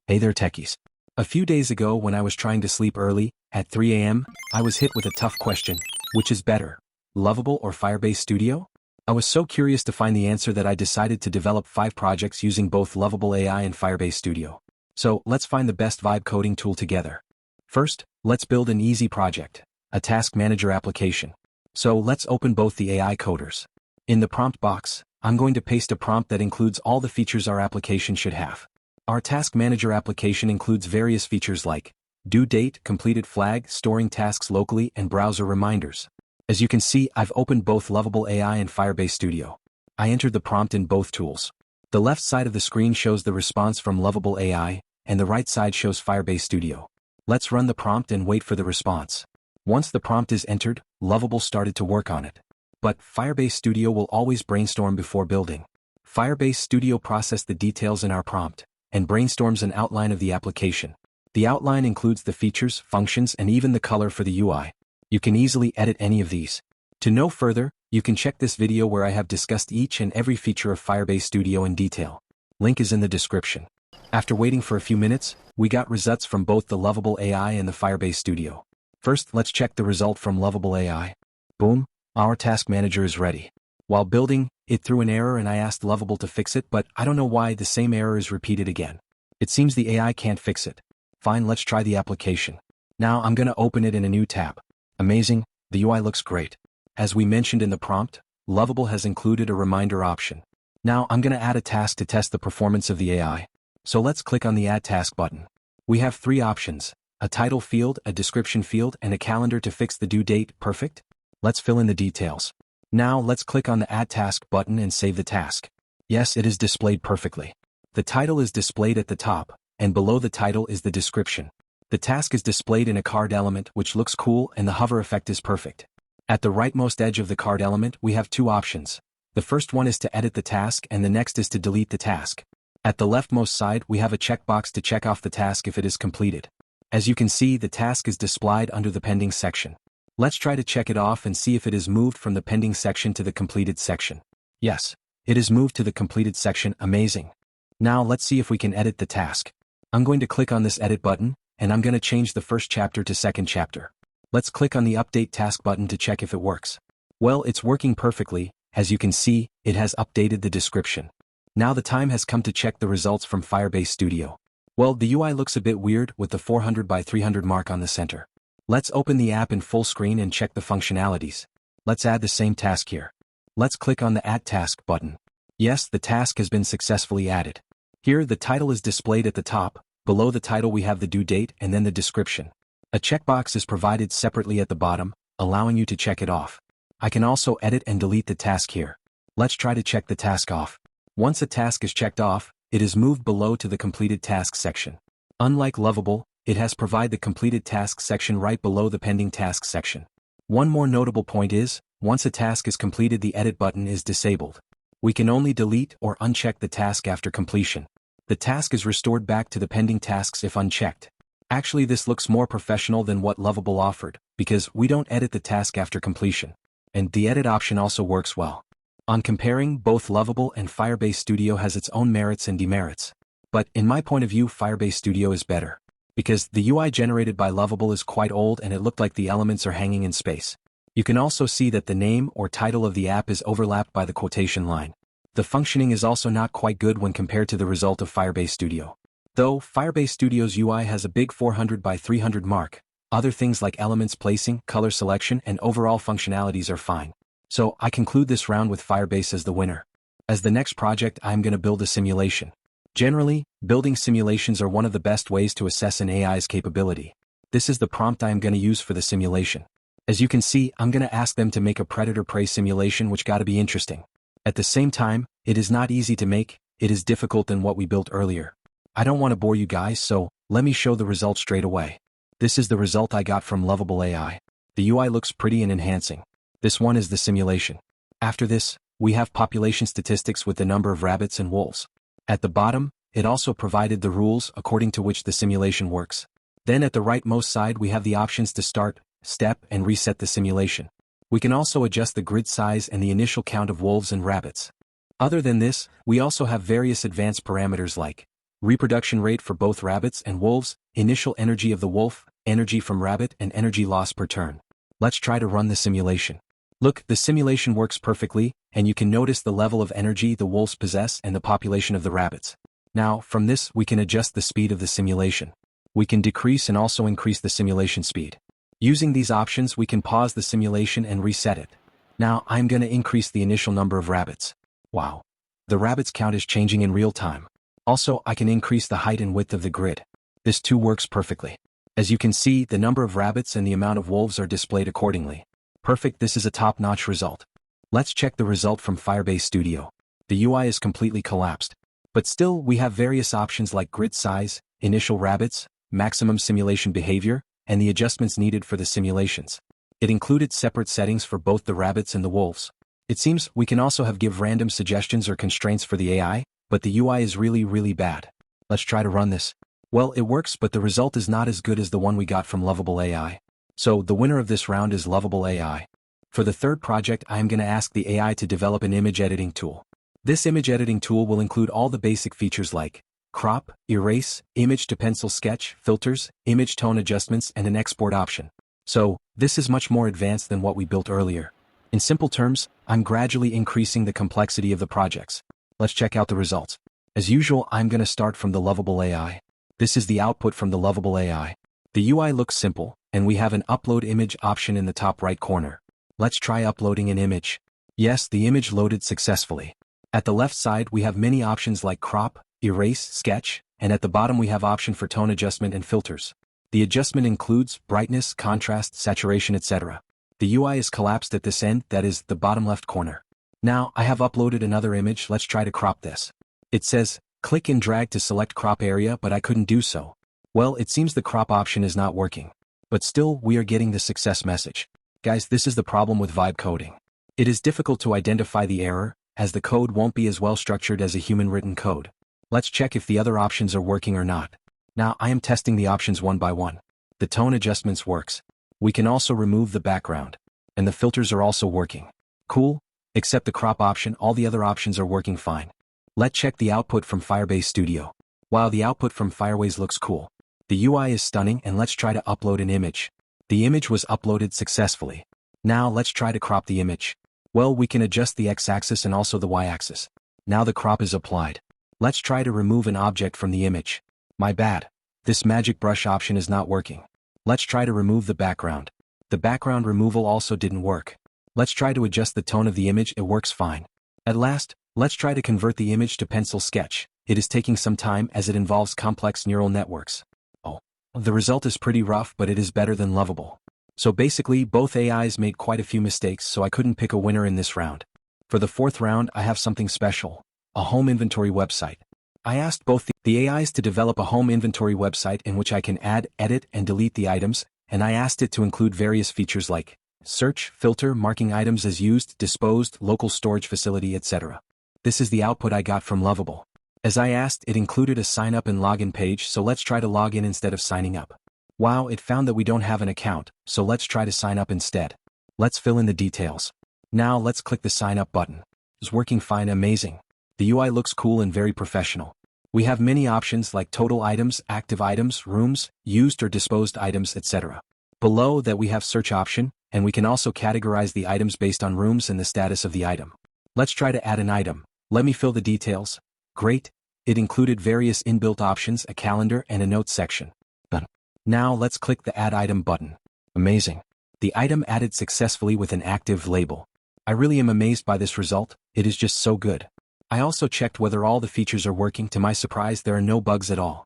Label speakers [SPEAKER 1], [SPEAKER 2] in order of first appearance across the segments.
[SPEAKER 1] Hey there techies. A few days ago when I was trying to sleep early, at 3 a.m., I was hit with a tough question. Which is better, Lovable or Firebase Studio? I was so curious to find the answer that I decided to develop 5 projects using both Lovable AI and Firebase Studio. So let's find the best vibe coding tool together. First, let's build an easy project, a task manager application. So let's open both the AI coders. In the prompt box, I'm going to paste a prompt that includes all the features our application should have. Our task manager application includes various features like due date, completed flag, storing tasks locally, and browser reminders. As you can see, I've opened both Lovable AI and Firebase Studio. I entered the prompt in both tools. The left side of the screen shows the response from Lovable AI, and the right side shows Firebase Studio. Let's run the prompt and wait for the response. Once the prompt is entered, Lovable started to work on it. But Firebase Studio will always brainstorm before building. Firebase Studio processed the details in our prompt and brainstorms an outline of the application. The outline includes the features, functions, and even the color for the UI. You can easily edit any of these. To know further, you can check this video where I have discussed each and every feature of Firebase Studio in detail. Link is in the description. After waiting for a few minutes, we got results from both the Lovable AI and the Firebase Studio. First, let's check the result from Lovable AI. Boom, our task manager is ready. While building, it threw an error and I asked Lovable to fix it, but I don't know why the same error is repeated again. It seems the AI can't fix it. Fine, let's try the application. Now I'm gonna open it in a new tab. Amazing, the UI looks great. As we mentioned in the prompt, Lovable has included a reminder option. Now I'm gonna add a task to test the performance of the AI. So let's click on the Add Task button. We have 3 options, a title field, a description field, and a calendar to fix the due date. Perfect? Let's fill in the details. Now let's click on the Add Task button and save the task. Yes, it is displayed perfectly. The title is displayed at the top, and below the title is the description. The task is displayed in a card element which looks cool and the hover effect is perfect. At the rightmost edge of the card element we have 2 options. The first one is to edit the task and the next is to delete the task. At the leftmost side we have a checkbox to check off the task if it is completed. As you can see, the task is displayed under the pending section. Let's try to check it off and see if it is moved from the pending section to the completed section. Yes, it is moved to the completed section. Amazing. Now let's see if we can edit the task. I'm going to click on this edit button, and I'm going to change the first chapter to second chapter. Let's click on the update task button to check if it works. Well, it's working perfectly. As you can see, it has updated the description. Now the time has come to check the results from Firebase Studio. Well, the UI looks a bit weird with the 400 by 300 mark on the center. Let's open the app in full screen and check the functionalities. Let's add the same task here. Let's click on the Add Task button. Yes, the task has been successfully added. Here the title is displayed at the top, below the title we have the due date and then the description. A checkbox is provided separately at the bottom, allowing you to check it off. I can also edit and delete the task here. Let's try to check the task off. Once a task is checked off, it is moved below to the completed task section. Unlike Lovable, it has provided the completed task section right below the pending task section. One more notable point is, once a task is completed the edit button is disabled. We can only delete or uncheck the task after completion. The task is restored back to the pending tasks if unchecked. Actually, this looks more professional than what Lovable offered, because we don't edit the task after completion. And the edit option also works well. On comparing, both Lovable and Firebase Studio has its own merits and demerits. But in my point of view, Firebase Studio is better. Because the UI generated by Lovable is quite old and it looked like the elements are hanging in space. You can also see that the name or title of the app is overlapped by the quotation line. The functioning is also not quite good when compared to the result of Firebase Studio. Though Firebase Studio's UI has a big 400 by 300 mark, other things like elements placing, color selection, and overall functionalities are fine. So I conclude this round with Firebase as the winner. As the next project, I'm going to build a simulation. Generally, building simulations are one of the best ways to assess an AI's capability. This is the prompt I am going to use for the simulation. As you can see, I'm going to ask them to make a predator-prey simulation, which gotta be interesting. At the same time, it is not easy to make, it is difficult than what we built earlier. I don't want to bore you guys, so let me show the result straight away. This is the result I got from Lovable AI. The UI looks pretty and enhancing. This one is the simulation. After this, we have population statistics with the number of rabbits and wolves. At the bottom, it also provided the rules according to which the simulation works. Then at the rightmost side we have the options to start, step, and reset the simulation. We can also adjust the grid size and the initial count of wolves and rabbits. Other than this, we also have various advanced parameters like reproduction rate for both rabbits and wolves, initial energy of the wolf, energy from rabbit and energy loss per turn. Let's try to run the simulation. Look, the simulation works perfectly, and you can notice the level of energy the wolves possess and the population of the rabbits. Now, from this we can adjust the speed of the simulation. We can decrease and also increase the simulation speed. Using these options we can pause the simulation and reset it. Now I'm gonna increase the initial number of rabbits. Wow. The rabbits count is changing in real time. Also, I can increase the height and width of the grid. This too works perfectly. As you can see, the number of rabbits and the amount of wolves are displayed accordingly. Perfect, this is a top-notch result. Let's check the result from Firebase Studio. The UI is completely collapsed. But still, we have various options like grid size, initial rabbits, maximum simulation behavior, and the adjustments needed for the simulations. It included separate settings for both the rabbits and the wolves. It seems we can also give random suggestions or constraints for the AI, but the UI is really bad. Let's try to run this. Well, it works, but the result is not as good as the one we got from Lovable AI. So the winner of this round is Lovable AI. For the third project, I am going to ask the AI to develop an image editing tool. This image editing tool will include all the basic features like crop, erase, image to pencil sketch, filters, image tone adjustments, and an export option. So, this is much more advanced than what we built earlier. In simple terms, I'm gradually increasing the complexity of the projects. Let's check out the results. As usual, I'm going to start from the Lovable AI. This is the output from the Lovable AI. The UI looks simple, and we have an upload image option in the top right corner. Let's try uploading an image. Yes, the image loaded successfully. At the left side we have many options like crop, erase, sketch, and at the bottom we have option for tone adjustment and filters. The adjustment includes brightness, contrast, saturation, etc. The UI is collapsed at this end, that is, the bottom left corner. Now, I have uploaded another image, let's try to crop this. It says, click and drag to select crop area, but I couldn't do so. Well, it seems the crop option is not working. But still, we are getting the success message. Guys, this is the problem with vibe coding. It is difficult to identify the error, as the code won't be as well structured as a human-written code. Let's check if the other options are working or not. Now, I am testing the options one by one. The tone adjustments works. We can also remove the background. And the filters are also working. Cool. Except the crop option, all the other options are working fine. Let's check the output from Firebase Studio. Wow, the output from Firebase looks cool. The UI is stunning, and let's try to upload an image. The image was uploaded successfully. Now let's try to crop the image. Well, we can adjust the x-axis and also the y-axis. Now the crop is applied. Let's try to remove an object from the image. My bad. This magic brush option is not working. Let's try to remove the background. The background removal also didn't work. Let's try to adjust the tone of the image, it works fine. At last, let's try to convert the image to pencil sketch. It is taking some time as it involves complex neural networks. Oh, the result is pretty rough, but it is better than Lovable. So basically, both AIs made quite a few mistakes, so I couldn't pick a winner in this round. For the fourth round, I have something special. A home inventory website. I asked both the AIs to develop a home inventory website in which I can add, edit, and delete the items, and I asked it to include various features like search, filter, marking items as used, disposed, local storage facility, etc. This is the output I got from Lovable. As I asked, it included a sign up and login page, so let's try to log in instead of signing up. Wow, it found that we don't have an account, so let's try to sign up instead. Let's fill in the details. Now let's click the sign up button. It's working fine, amazing. The UI looks cool and very professional. We have many options like total items, active items, rooms, used or disposed items, etc. Below that we have search option, and we can also categorize the items based on rooms and the status of the item. Let's try to add an item. Let me fill the details. Great. It included various inbuilt options, a calendar, and a notes section. Done. Now let's click the Add Item button. Amazing. The item added successfully with an active label. I really am amazed by this result, it is just so good. I also checked whether all the features are working. To my surprise, there are no bugs at all.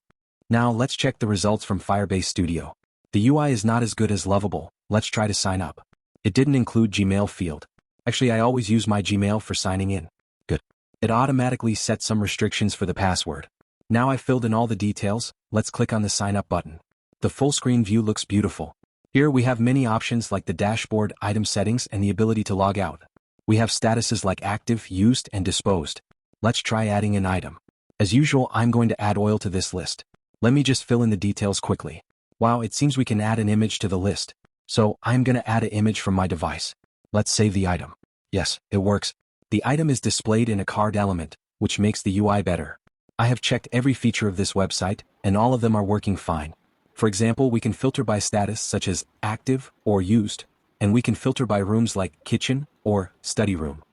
[SPEAKER 1] Now let's check the results from Firebase Studio. The UI is not as good as Lovable. Let's try to sign up. It didn't include Gmail field. Actually, I always use my Gmail for signing in. Good. It automatically set some restrictions for the password. Now I filled in all the details, let's click on the sign up button. The full screen view looks beautiful. Here we have many options like the dashboard, item settings, and the ability to log out. We have statuses like active, used, and disposed. Let's try adding an item. As usual, I'm going to add oil to this list. Let me just fill in the details quickly. Wow, it seems we can add an image to the list. So, I'm gonna add an image from my device. Let's save the item. Yes, it works. The item is displayed in a card element, which makes the UI better. I have checked every feature of this website, and all of them are working fine. For example, we can filter by status such as active or used, and we can filter by rooms like kitchen or study room.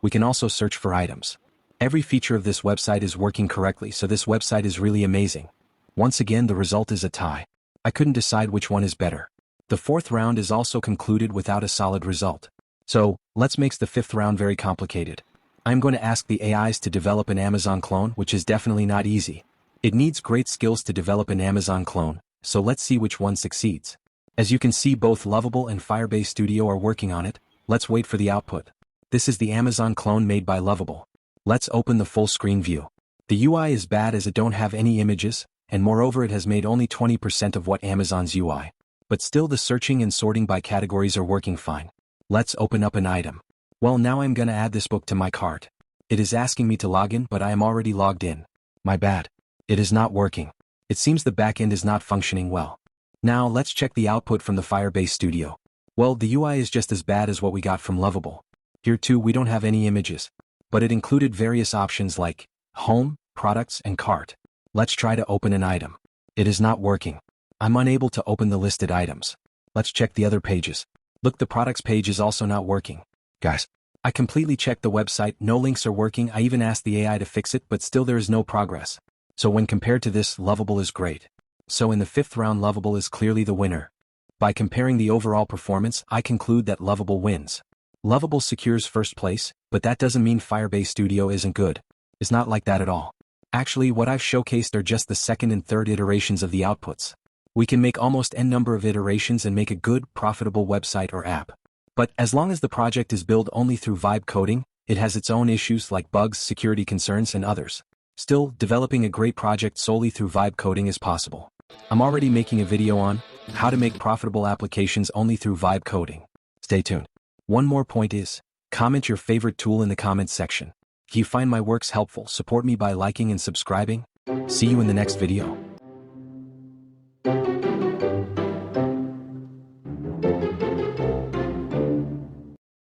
[SPEAKER 1] We can also search for items. Every feature of this website is working correctly, so this website is really amazing. Once again, the result is a tie. I couldn't decide which one is better. The fourth round is also concluded without a solid result. So, let's make the fifth round very complicated. I'm going to ask the AIs to develop an Amazon clone, which is definitely not easy. It needs great skills to develop an Amazon clone, so let's see which one succeeds. As you can see, both Lovable and Firebase Studio are working on it. Let's wait for the output. This is the Amazon clone made by Lovable. Let's open the full screen view. The UI is bad as it don't have any images, and moreover it has made only 20% of what Amazon's UI. But still the searching and sorting by categories are working fine. Let's open up an item. Well, now I'm gonna add this book to my cart. It is asking me to log in, but I am already logged in. My bad. It is not working. It seems the backend is not functioning well. Now let's check the output from the Firebase Studio. Well, the UI is just as bad as what we got from Lovable. Here too we don't have any images, but it included various options like home, products, and cart. Let's try to open an item. It is not working. I'm unable to open the listed items. Let's check the other pages. Look, the products page is also not working. Guys, I completely checked the website, no links are working. I even asked the AI to fix it, but still there is no progress. So when compared to this, Lovable is great. So in the fifth round, Lovable is clearly the winner. By comparing the overall performance, I conclude that Lovable wins. Lovable secures first place, but that doesn't mean Firebase Studio isn't good. It's not like that at all. Actually, what I've showcased are just the second and third iterations of the outputs. We can make almost n number of iterations and make a good, profitable website or app. But as long as the project is built only through vibe coding, it has its own issues like bugs, security concerns, and others. Still, developing a great project solely through vibe coding is possible. I'm already making a video on how to make profitable applications only through vibe coding. Stay tuned. One more point is, comment your favorite tool in the comments section. If you find my works helpful, support me by liking and subscribing. See you in the next video.